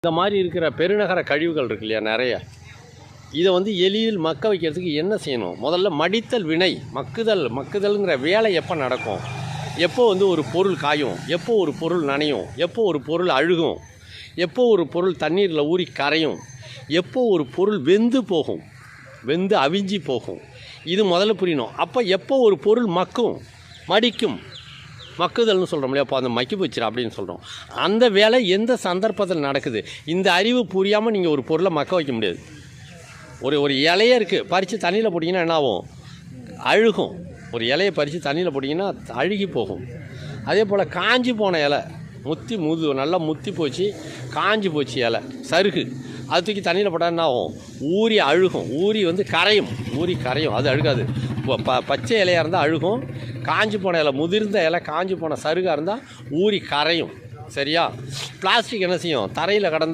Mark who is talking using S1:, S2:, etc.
S1: இந்த மாதிரி இருக்கிற பெருநகர கழிவுகள் இருக்கு இல்லையா நிறைய, இதை எளிதில் மக்க வைக்கிறதுக்கு என்ன செய்யணும்? முதல்ல மடித்தல் வினை, மக்குதல்ங்கிற வேலை எப்போ நடக்கும்? எப்போ ஒரு பொருள் காயும், எப்போ ஒரு பொருள் நனையும், எப்போ ஒரு பொருள் அழுகும், எப்போ ஒரு பொருள் தண்ணீரில் ஊறி கரையும், எப்போ ஒரு பொருள் வெந்து போகும், வெந்து அவிஞ்சி போகும், இது முதல்ல புரியணும். அப்போ எப்போ ஒரு பொருள் மக்கும், மடிக்கும், மக்குதல்னு சொல்கிறோம் இல்லையா, அப்போ அந்த மக்கி போச்சு அப்படின்னு சொல்கிறோம். அந்த வேலை எந்த சந்தர்ப்பத்தில் நடக்குது? இந்த அறிவு புரியாமல் நீங்கள் ஒரு பொருளை மக்க வைக்க முடியாது. ஒரு இலையே இருக்குது, பறித்து தண்ணியில் போட்டிங்கன்னா என்ன ஆகும்? அழுகும். ஒரு இலையை பறித்து தண்ணியில் போட்டிங்கன்னா அழுகி போகும். அதே போல் காஞ்சி போன இலை, நல்லா முத்தி போச்சு, காஞ்சி போச்சு இலை, சருகு, அது தூக்கி தண்ணியில் போட்டால் என்ன ஆகும்? ஊறி அழுகும், ஊறி கரையும், அது அழுகாது. பச்சை இலையாக இருந்தால் அழுகும், காஞ்சி போன இலை, முதிர்ந்த இலை, காஞ்சி போன சருகாக இருந்தால் ஊறி கரையும். சரியா? பிளாஸ்டிக் என்ன செய்யும்? தரையில் கடந்தால்